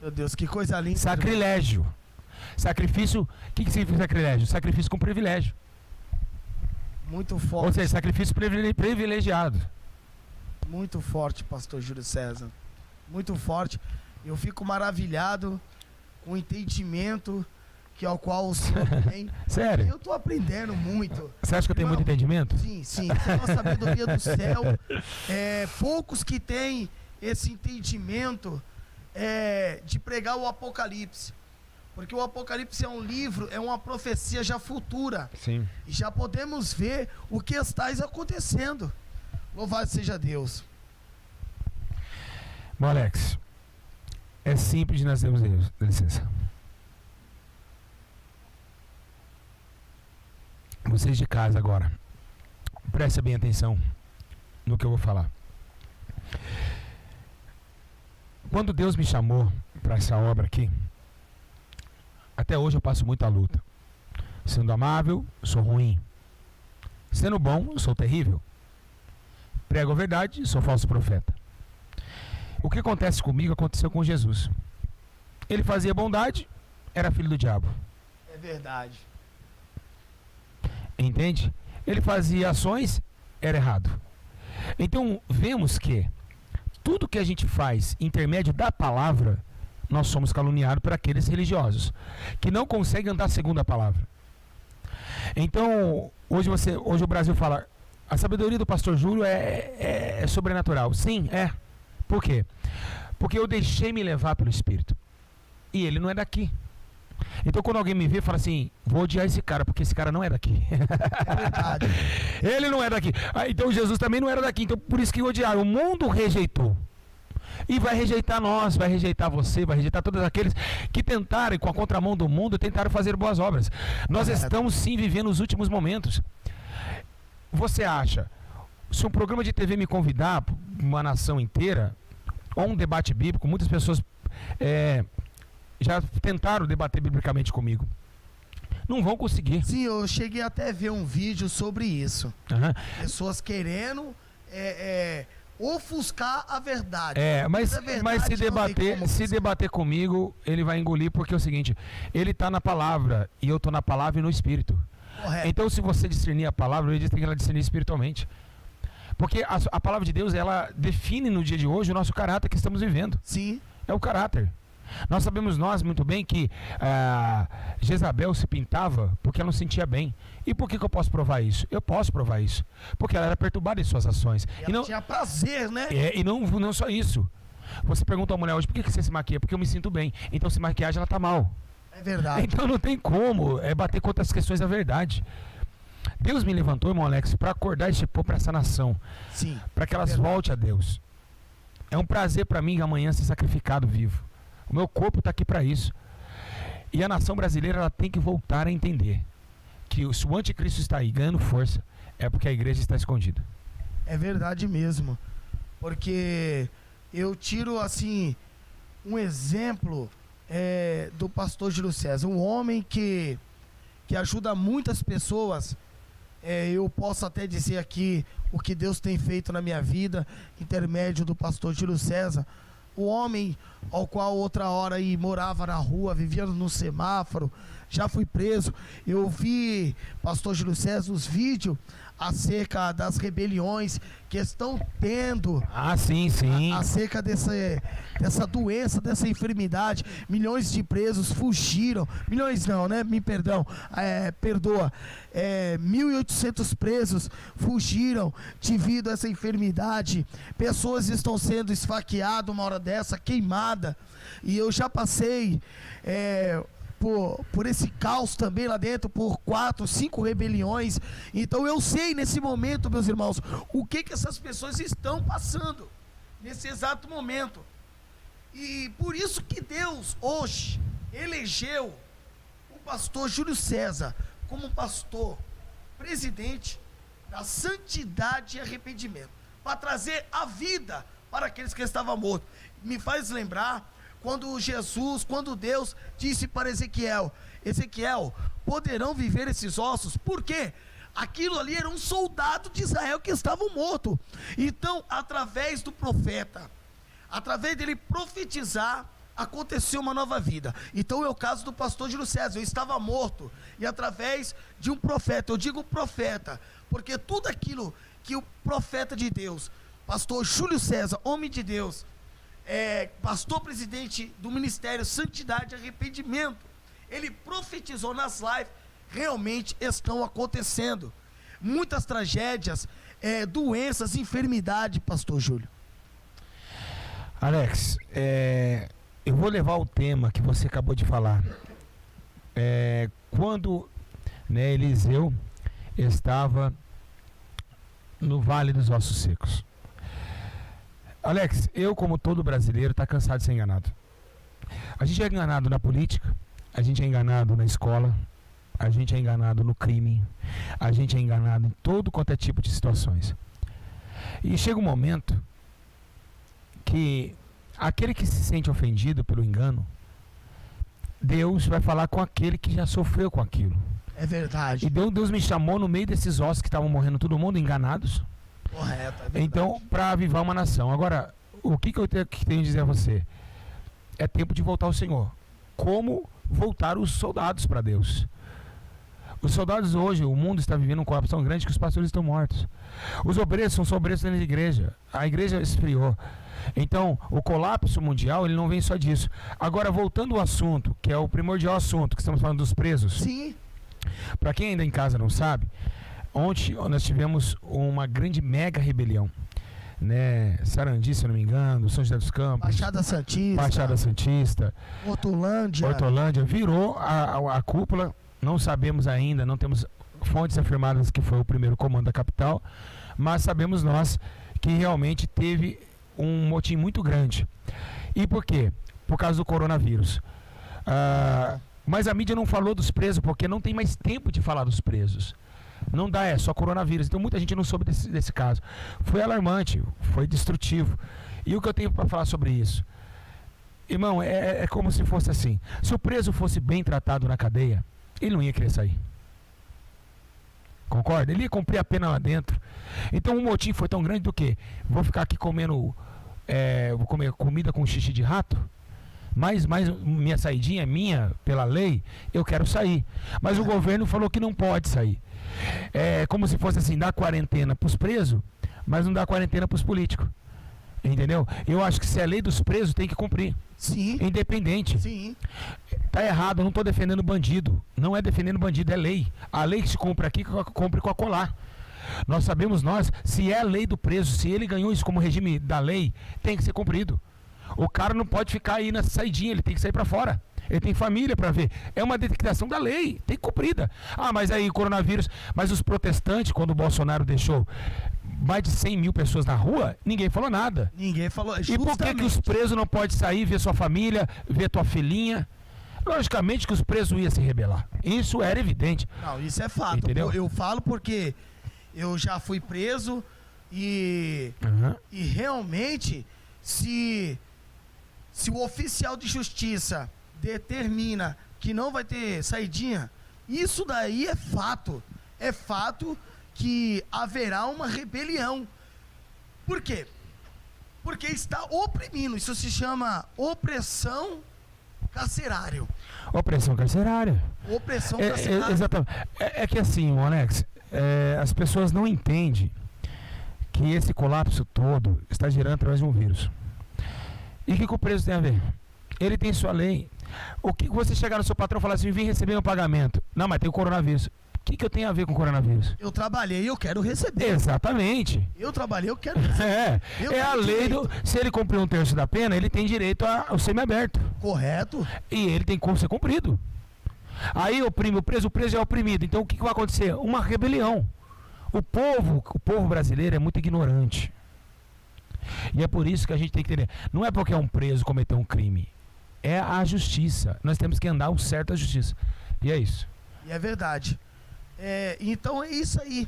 Meu Deus, que coisa linda. Sacrilégio. Sacrifício. O que significa sacrilégio? Sacrifício com privilégio. Muito forte. Ou seja, sacrifício privilegiado. Muito forte, pastor Júlio César. Muito forte. Eu fico maravilhado com o entendimento que ao qual o senhor tem. Sério? Eu estou aprendendo muito. Você acha que eu tenho Irmão, muito entendimento? Sim, sim. Com a sabedoria do céu. Poucos que têm esse entendimento de pregar o Apocalipse. Porque o Apocalipse é um livro, é uma profecia já futura. Sim. E já podemos ver o que está acontecendo. Louvado seja Deus. Bom, Alex, é simples de nós termos erros. Dá licença. Vocês de casa agora, prestem bem atenção no que eu vou falar. Quando Deus me chamou para essa obra aqui, até hoje eu passo muita luta. Sendo amável, sou ruim. Sendo bom, sou terrível. Prego a verdade, sou falso profeta. O que acontece comigo aconteceu com Jesus. Ele fazia bondade, era filho do diabo. É verdade. Entende? Ele fazia ações, era errado. Então, vemos que tudo que a gente faz intermédio da palavra, nós somos caluniados por aqueles religiosos que não conseguem andar segundo a palavra. Então, hoje o Brasil fala, a sabedoria do pastor Júlio é sobrenatural. Sim, é. Por quê? Porque eu deixei me levar pelo Espírito. E ele não é daqui. Então quando alguém me vê, fala assim, vou odiar esse cara, porque esse cara não é daqui. É verdade. Ele não é daqui. Então Jesus também não era daqui. Então por isso que odiaram. O mundo rejeitou. E vai rejeitar nós, vai rejeitar você, vai rejeitar todos aqueles que tentaram, com a contramão do mundo, tentaram fazer boas obras. Nós estamos sim vivendo os últimos momentos. Você acha, se um programa de TV me convidar, uma nação inteira, ou um debate bíblico, muitas pessoas já tentaram debater biblicamente comigo. Não vão conseguir. Sim, eu cheguei até a ver um vídeo sobre isso. Uhum. Pessoas querendo ofuscar a verdade. Mas se debater, debater comigo, ele vai engolir, porque é o seguinte, ele está na palavra, e eu estou na palavra e no Espírito. Correto. Então se você discernir a palavra, ele tem que ela discernir espiritualmente. Porque a palavra de Deus, ela define no dia de hoje o nosso caráter que estamos vivendo. Sim. É o caráter. Nós sabemos muito bem que Jezabel se pintava porque ela não sentia bem. E por que eu posso provar isso? Eu posso provar isso. Porque ela era perturbada em suas ações. E ela tinha prazer, né? E não só isso. Você pergunta a mulher hoje, por que você se maquia? Porque eu me sinto bem. Então se maquiagem ela tá mal. É verdade. Então não tem como bater contra as questões da verdade. Deus me levantou, irmão Alex, para acordar esse povo, para essa nação. Sim. Para que elas voltem a Deus. É um prazer para mim amanhã ser sacrificado vivo. O meu corpo está aqui para isso. E a nação brasileira ela tem que voltar a entender que se o anticristo está aí ganhando força, é porque a igreja está escondida. É verdade mesmo. Porque eu tiro assim um exemplo do pastor Júlio César, um homem que ajuda muitas pessoas. Eu posso até dizer aqui o que Deus tem feito na minha vida, intermédio do pastor Júlio César. O homem ao qual outra hora aí morava na rua, vivia no semáforo, já fui preso. Eu vi, pastor Júlio César, os vídeos acerca das rebeliões que estão tendo. Sim. Acerca dessa doença, dessa enfermidade. Milhões de presos fugiram. Milhões não, né? Perdoa. 1.800 presos fugiram devido a essa enfermidade. Pessoas estão sendo esfaqueadas uma hora dessa, queimada. E eu já passei por esse caos também lá dentro, por 4, 5 rebeliões. Então eu sei nesse momento, meus irmãos, o que essas pessoas estão passando nesse exato momento. E por isso que Deus hoje elegeu o pastor Júlio César como pastor presidente da santidade e arrependimento, para trazer a vida para aqueles que estavam mortos. Me faz lembrar quando Deus disse para Ezequiel, poderão viver esses ossos? Por quê? Aquilo ali era um soldado de Israel que estava morto. Então, através do profeta, através dele profetizar, aconteceu uma nova vida. Então é o caso do pastor Júlio César. Eu estava morto, e através de um profeta, eu digo profeta, porque tudo aquilo que o profeta de Deus, pastor Júlio César, homem de Deus, pastor presidente do Ministério Santidade e Arrependimento, ele profetizou nas lives, realmente estão acontecendo. Muitas tragédias, doenças, enfermidade, pastor Júlio. Alex, eu vou levar o tema que você acabou de falar. Quando, né, Eliseu estava no Vale dos Ossos Secos. Alex, eu, como todo brasileiro, está cansado de ser enganado. A gente é enganado na política, a gente é enganado na escola, a gente é enganado no crime, a gente é enganado em todo quanto é tipo de situações. E chega um momento que aquele que se sente ofendido pelo engano, Deus vai falar com aquele que já sofreu com aquilo. É verdade. E Deus me chamou no meio desses ossos que estavam morrendo todo mundo, enganados. Correto, é verdade. Então, para avivar uma nação. Agora, o que eu tenho a dizer a você? É tempo de voltar ao Senhor. Como voltar os soldados para Deus? Os soldados hoje, o mundo está vivendo um colapso tão grande que os pastores estão mortos. Os obreiros são só obreiros dentro da igreja. A igreja esfriou. Então, o colapso mundial, ele não vem só disso. Agora, voltando ao assunto, que é o primordial assunto, que estamos falando dos presos. Sim. Para quem ainda em casa não sabe, ontem nós tivemos uma grande mega rebelião, né? Sarandi, se eu não me engano, São José dos Campos, Baixada Santista, Hortolândia, virou a cúpula. Não sabemos ainda, não temos fontes afirmadas que foi o primeiro comando da capital, mas sabemos nós que realmente teve um motim muito grande. E por quê? Por causa do coronavírus. Mas a mídia não falou dos presos, porque não tem mais tempo de falar dos presos. Não dá, é só coronavírus. Então muita gente não soube desse caso. Foi alarmante, foi destrutivo. E o que eu tenho para falar sobre isso? Irmão, é como se fosse assim. Se o preso fosse bem tratado na cadeia, ele não ia querer sair. Concorda? Ele ia cumprir a pena lá dentro. Então o motim foi tão grande do que? Vou ficar aqui comendo, vou comer comida com xixi de rato? Mas minha saidinha é minha, pela lei, eu quero sair. Mas o governo falou que não pode sair. É como se fosse assim, dar quarentena para os presos, mas não dá quarentena para os políticos. Entendeu? Eu acho que se é lei dos presos, tem que cumprir. Sim. Independente. Sim. Tá errado, eu não estou defendendo bandido. Não é defendendo bandido, é lei. A lei que se cumpre aqui, cumpre com a colar. Nós sabemos se é a lei do preso, se ele ganhou isso como regime da lei, tem que ser cumprido. O cara não pode ficar aí nessa saidinha, ele tem que sair para fora. Ele tem família para ver. É uma detectação da lei, tem que cumprida. Mas aí coronavírus, mas os protestantes, quando o Bolsonaro deixou mais de 100 mil pessoas na rua, ninguém falou nada. Ninguém falou. E por que os presos não podem sair, ver sua família, ver tua filhinha? Logicamente que os presos iam se rebelar. Isso era evidente. Não, isso é fato. Entendeu? Eu falo porque eu já fui preso e realmente se o oficial de justiça determina que não vai ter saidinha, isso daí é fato. É fato que haverá uma rebelião. Por quê? Porque está oprimindo. Isso se chama opressão carcerária. Opressão carcerária. Opressão carcerária. Exatamente. É que assim, Alex, as pessoas não entendem que esse colapso todo está gerando através de um vírus. E o que o preso tem a ver? Ele tem sua lei. O que você chegar no seu patrão e falar assim, vem receber meu pagamento. Não, mas tem o coronavírus. O que eu tenho a ver com o coronavírus? Eu trabalhei, eu quero receber. Exatamente. Eu trabalhei, eu quero receber. É a lei do... Se ele cumprir um terço da pena, ele tem direito ao semiaberto. Correto. E ele tem como ser cumprido. Aí oprime o preso é oprimido. Então o que vai acontecer? Uma rebelião. O povo brasileiro é muito ignorante. E é por isso que a gente tem que entender. Não é porque um preso cometeu um crime. É a justiça. Nós temos que andar o certo da justiça. E é isso. E é verdade. Então é isso aí.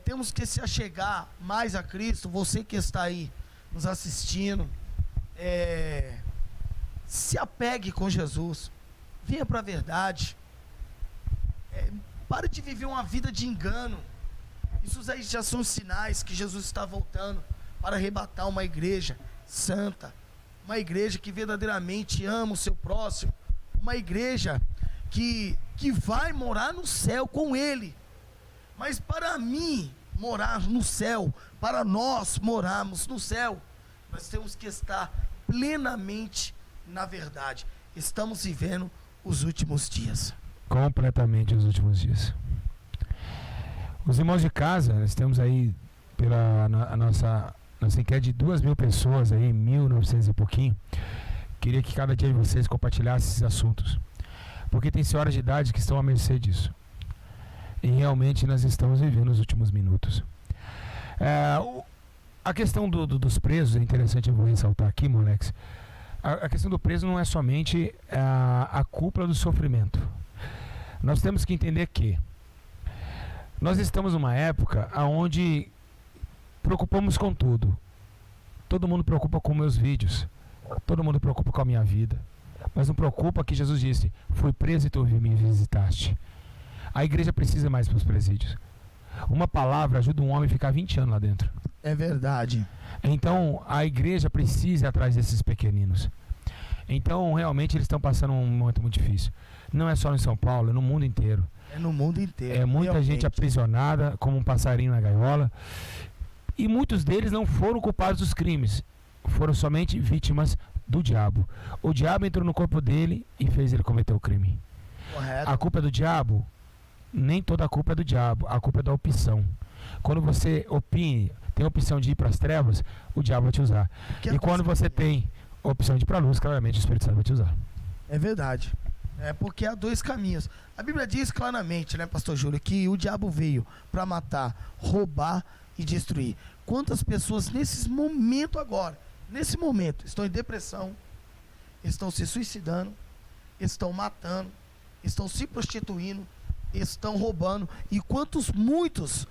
Temos que se achegar mais a Cristo. Você que está aí nos assistindo, se apegue com Jesus. Venha para a verdade. Pare de viver uma vida de engano. Isso aí já são sinais que Jesus está voltando para arrebatar uma igreja santa, uma igreja que verdadeiramente ama o seu próximo, uma igreja que vai morar no céu com Ele. Mas para mim morar no céu, para nós morarmos no céu, nós temos que estar plenamente na verdade. Estamos vivendo os últimos dias. Completamente os últimos dias. Os irmãos de casa, nós temos aí a nossa enquete de 2.000 pessoas aí, 1.900 e pouquinho, queria que cada dia de vocês compartilhasse esses assuntos. Porque tem senhoras de idade que estão à mercê disso. E realmente nós estamos vivendo os últimos minutos. A questão dos presos, é interessante, eu vou ressaltar aqui, Molex. A questão do preso não é somente a culpa do sofrimento. Nós temos que entender que nós estamos numa época onde preocupamos com tudo. Todo mundo preocupa com meus vídeos. Todo mundo preocupa com a minha vida. Mas não preocupa que Jesus disse: fui preso e tu me visitaste. A igreja precisa mais para os presídios. Uma palavra ajuda um homem a ficar 20 anos lá dentro. É verdade. Então a igreja precisa ir atrás desses pequeninos. Então realmente eles estão passando um momento muito difícil. Não é só em São Paulo, é no mundo inteiro. É no mundo inteiro. É muita realmente. gente aprisionada como um passarinho na gaiola. E muitos deles não foram culpados dos crimes. Foram somente vítimas do diabo. O diabo entrou no corpo dele e fez ele cometer o crime. Correto. A culpa é do diabo? Nem toda a culpa é do diabo. A culpa é da opção. Quando você opine, tem a opção de ir para as trevas, o diabo vai te usar. E quando você tem a opção de ir para a luz, claramente o Espírito Santo vai te usar. É verdade. É porque há dois caminhos. A Bíblia diz claramente, né, pastor Júlio, que o diabo veio para matar, roubar e destruir. Quantas pessoas nesse momento agora, estão em depressão, estão se suicidando, estão matando, estão se prostituindo, estão roubando. E quantos muitos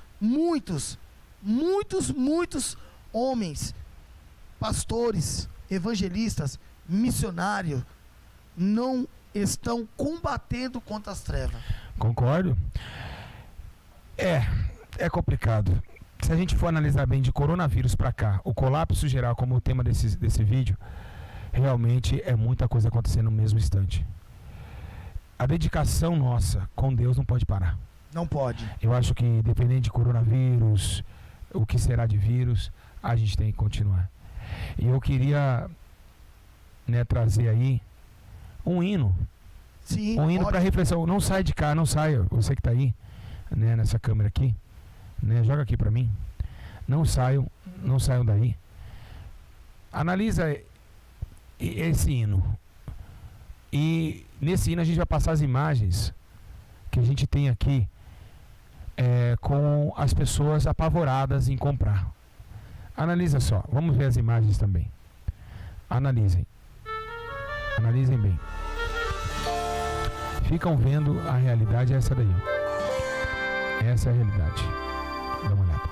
homens, pastores, evangelistas, missionários, não estão combatendo contra as trevas. Concordo. É complicado. Se a gente for analisar bem de coronavírus para cá, o colapso geral como o tema desse vídeo, realmente é muita coisa acontecendo no mesmo instante. A dedicação nossa com Deus não pode parar. Não pode. Eu acho que independente de coronavírus, o que será de vírus, a gente tem que continuar. E eu queria, né, trazer aí um hino. Sim, um hino para reflexão. Não sai de cá, não saia. Você que está aí, né, nessa câmera aqui, né, joga aqui para mim. Não saiam daí. Analisa esse hino. E nesse hino a gente vai passar as imagens que a gente tem aqui com as pessoas apavoradas em comprar. Analisa só. Vamos ver as imagens também. Analisem bem. Ficam vendo a realidade, essa daí. Essa é a realidade. Dá uma olhada.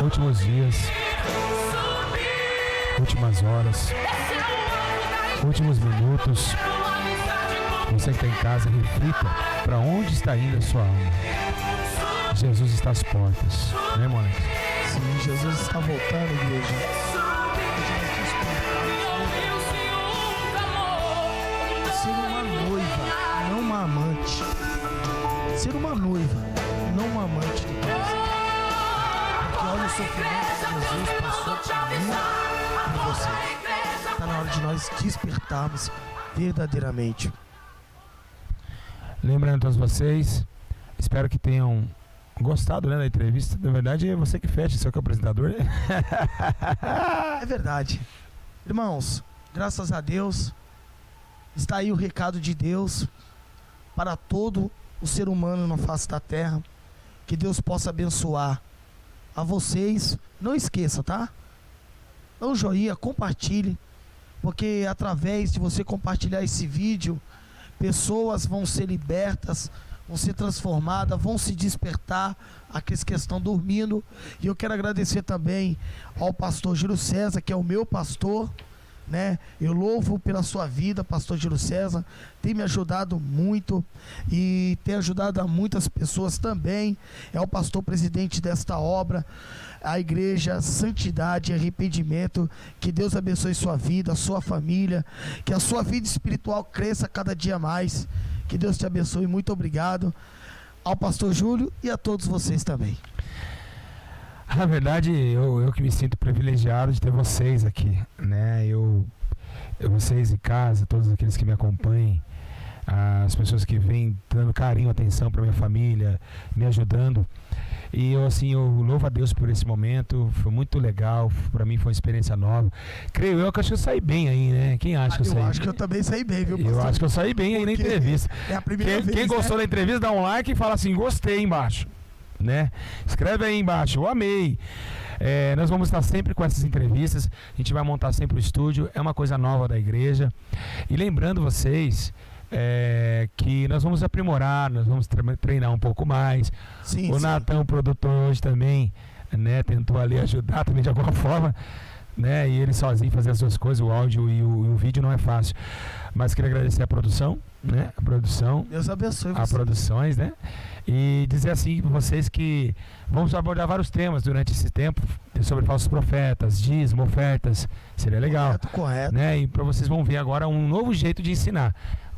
últimos dias, últimas horas, últimos minutos. Você que está em casa, reflita para onde está indo a sua alma. Jesus está às portas, né, Moleque? Sim, Jesus está voltando, igreja. Ser uma noiva, não uma amante. Ser uma noiva, não uma amante de Deus. Porque olha o sofrimento que Jesus passou por mim e por você. Está na hora de nós despertarmos verdadeiramente. Lembrando a todos vocês, espero que tenham gostado, né, da entrevista. Na verdade, é você que fecha, você que é o apresentador. É verdade. Irmãos, graças a Deus, está aí o recado de Deus para todo o ser humano na face da terra. Que Deus possa abençoar a vocês. Não esqueça, tá? Dá um joinha, compartilhe, porque através de você compartilhar esse vídeo, pessoas vão ser libertas, vão ser transformadas, vão se despertar, aqueles que estão dormindo. E eu quero agradecer também ao pastor Júlio César, que é o meu pastor, né? Eu louvo pela sua vida, pastor Júlio César, tem me ajudado muito e tem ajudado a muitas pessoas também. É o pastor presidente desta obra, a igreja Santidade e Arrependimento. Que Deus abençoe sua vida, a sua família, que a sua vida espiritual cresça cada dia mais. Que Deus te abençoe. Muito obrigado ao pastor Júlio e a todos vocês também. Na verdade, eu que me sinto privilegiado de ter vocês aqui, né? Vocês em casa, todos aqueles que me acompanhem, as pessoas que vêm dando carinho, atenção para minha família, me ajudando. E eu louvo a Deus por esse momento, foi muito legal, para mim foi uma experiência nova. Creio eu que acho que eu saí bem aí, né? Quem acha que eu saí bem? Eu acho que eu também saí bem, viu, pastor? Eu acho que eu saí bem aí na entrevista. É a primeira vez, quem gostou da entrevista, dá um like e fala assim, gostei embaixo, né? Escreve aí embaixo, eu amei. Nós vamos estar sempre com essas entrevistas, a gente vai montar sempre o estúdio, é uma coisa nova da igreja. E lembrando vocês que nós vamos aprimorar, nós vamos treinar um pouco mais. Sim, o Natão, produtor, hoje também, né, tentou ali ajudar também de alguma forma, né, e ele sozinho fazer as duas coisas, o áudio e o vídeo não é fácil. Mas queria agradecer a produção, né, Deus abençoe você. a produções, né, e dizer assim para vocês que vamos abordar vários temas durante esse tempo, sobre falsos profetas, dízimo, ofertas, seria legal. Correto. Né, e para vocês vão ver agora um novo jeito de ensinar.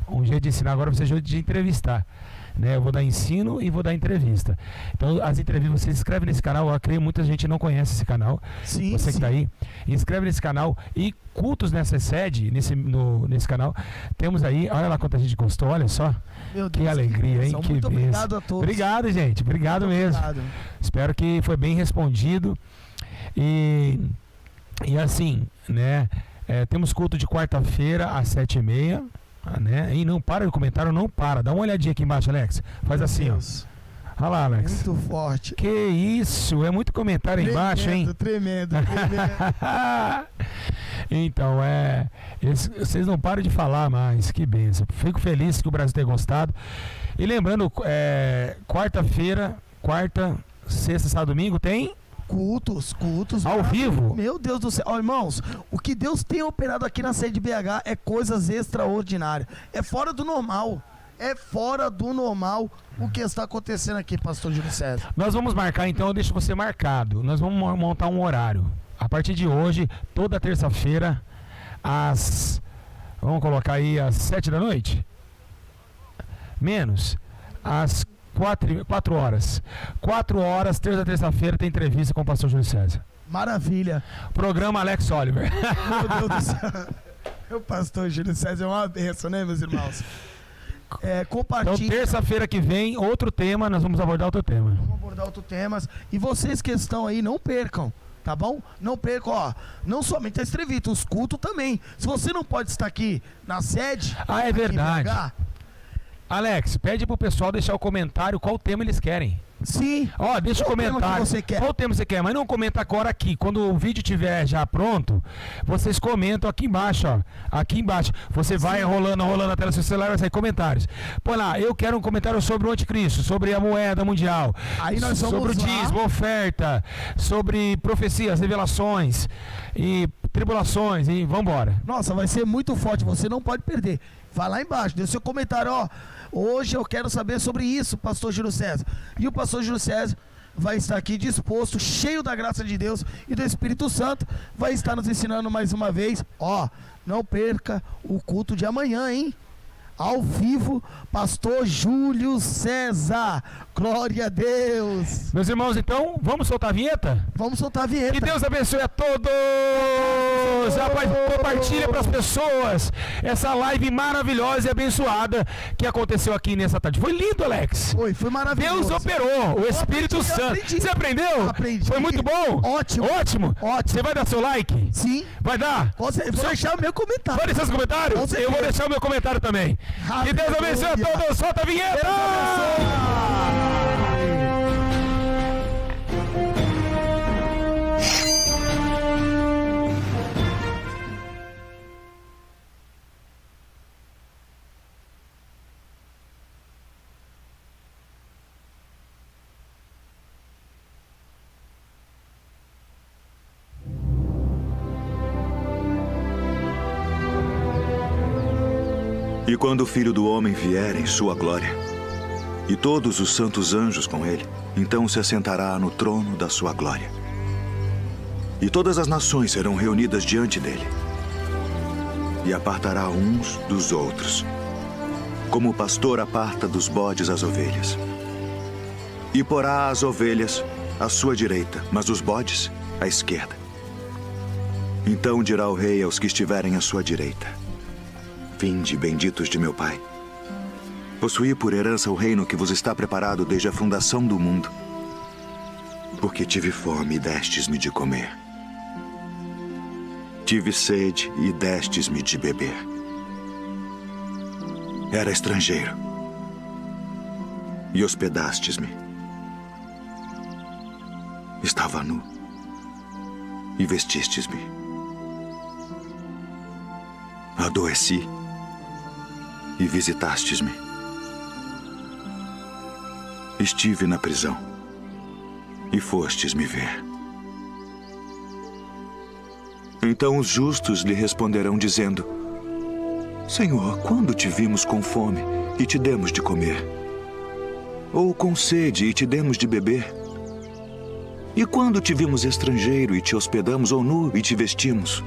Um jeito de ensinar agora vai ser jeito de entrevistar, né? Eu vou dar ensino e vou dar entrevista. Então as entrevistas, você se inscreve nesse canal. Eu creio que muita gente não conhece esse canal. Sim, você que está aí, inscreve nesse canal. E cultos nessa sede, nesse canal, temos aí, olha lá quanta gente gostou, olha só. Meu Deus, que alegria, hein? Muito obrigado a todos. Obrigado, gente, obrigado muito mesmo. Obrigado. Espero que foi bem respondido. E assim, né? Temos culto de quarta-feira às 7h30. Né? E não para de comentário, não para. Dá uma olhadinha aqui embaixo, Alex. Faz Meu assim, Deus. ó. Olha lá, Alex. Muito forte. Que isso, é muito comentário aí embaixo, hein? Tremendo. Então, vocês não param de falar mais, que bênção. Fico feliz que o Brasil tenha gostado. E lembrando, quarta-feira, sexta, sábado, domingo, tem... Cultos. Ao vivo? Meu Deus do céu. Ó, irmãos, o que Deus tem operado aqui na sede de BH é coisas extraordinárias. É fora do normal. É fora do normal o que está acontecendo aqui, pastor Júlio César. Nós vamos marcar, então, eu deixo você marcado. Nós vamos montar um horário. A partir de hoje, toda terça-feira, vamos colocar aí às 7 da noite? Menos. Às 4 horas. 4 horas, terça-feira, tem entrevista com o pastor Júlio César. Maravilha. Programa Alex Oliver. Meu Deus do céu. O pastor Júlio César é uma bênção, né, meus irmãos? Compartilhe. Então, terça-feira que vem, outro tema, nós vamos abordar outro tema. Vamos abordar outros temas. E vocês que estão aí, não percam. Tá bom? Não percam, ó. Não somente a entrevista, os cultos também. Se você não pode estar aqui na sede. É verdade. Alex, pede pro pessoal deixar o comentário qual tema eles querem. Sim. Ó, deixa o Qual tema comentário. que você quer? Qual tema você quer? Mas não comenta agora aqui. Quando o vídeo estiver já pronto, vocês comentam aqui embaixo, ó. Aqui embaixo. Você vai rolando a tela do seu celular, vai sair comentários. Põe lá, eu quero um comentário sobre o anticristo, sobre a moeda mundial. Aí nós vamos sobre o lá. dízimo, oferta, sobre profecias, revelações e tribulações e vambora. Nossa, vai ser muito forte, você não pode perder. Vai lá embaixo, deixa seu comentário, ó. Hoje eu quero saber sobre isso, pastor Júlio César. E o pastor Júlio César vai estar aqui disposto, cheio da graça de Deus e do Espírito Santo, vai estar nos ensinando mais uma vez. Ó, não perca o culto de amanhã, hein? Ao vivo, pastor Júlio César. Glória a Deus. Meus irmãos, então, vamos soltar a vinheta? Vamos soltar a vinheta. Que Deus abençoe a todos! Rapaz, compartilha para as pessoas essa live maravilhosa e abençoada que aconteceu aqui nessa tarde. Foi lindo, Alex. Foi maravilhoso. Deus operou, o Espírito Santo. aprendi. Você aprendeu? Aprendi. Foi muito bom? Ótimo. Ótimo. Ótimo. Você vai dar seu like? Sim. Vai dar? Vou deixar o meu comentário. Vai deixar seu comentário? Com certeza. Eu vou deixar o meu comentário também. Que Deus abençoe a todos. Solta a vinheta! Deus abençoe. E quando o Filho do Homem vier em sua glória, e todos os santos anjos com ele, então se assentará no trono da sua glória. E todas as nações serão reunidas diante dele. E apartará uns dos outros, como o pastor aparta dos bodes as ovelhas. E porá as ovelhas à sua direita, mas os bodes à esquerda. Então dirá o rei aos que estiverem à sua direita: Vinde, benditos de meu Pai. Possuí por herança o reino que vos está preparado desde a fundação do mundo. Porque tive fome e destes-me de comer. Tive sede e destes-me de beber. Era estrangeiro e hospedastes-me. Estava nu e vestistes-me. Adoeci e visitastes-me. Estive na prisão e fostes me ver. Então os justos lhe responderão dizendo: Senhor, quando te vimos com fome e te demos de comer? Ou com sede e te demos de beber? E quando te vimos estrangeiro e te hospedamos, ou nu e te vestimos?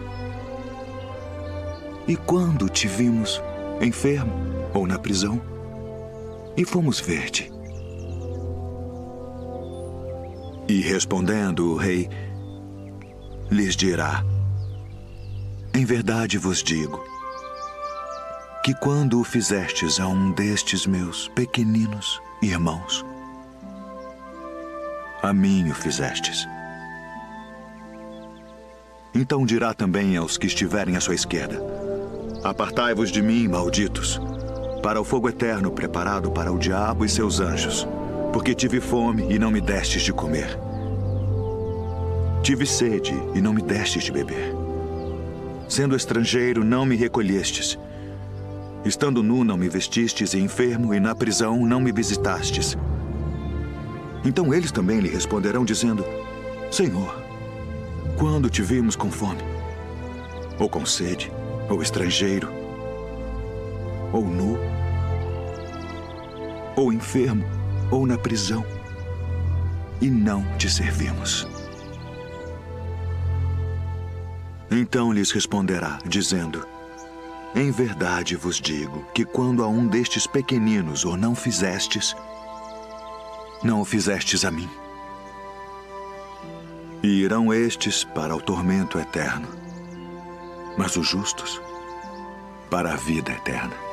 E quando te vimos enfermo ou na prisão e fomos ver-te? E respondendo o rei, lhes dirá: Em verdade vos digo que quando o fizestes a um destes meus pequeninos irmãos, a mim o fizestes. Então dirá também aos que estiverem à sua esquerda: Apartai-vos de mim, malditos, para o fogo eterno preparado para o diabo e seus anjos, porque tive fome e não me destes de comer. Tive sede e não me destes de beber. Sendo estrangeiro, não me recolhestes. Estando nu, não me vestistes, e enfermo, e na prisão, não me visitastes. Então eles também lhe responderão, dizendo: Senhor, quando te vimos com fome, ou com sede, ou estrangeiro, ou nu, ou enfermo, ou na prisão, e não te servimos? Então lhes responderá, dizendo: Em verdade vos digo que quando a um destes pequeninos o não fizestes, não o fizestes a mim. E irão estes para o tormento eterno, mas os justos para a vida eterna.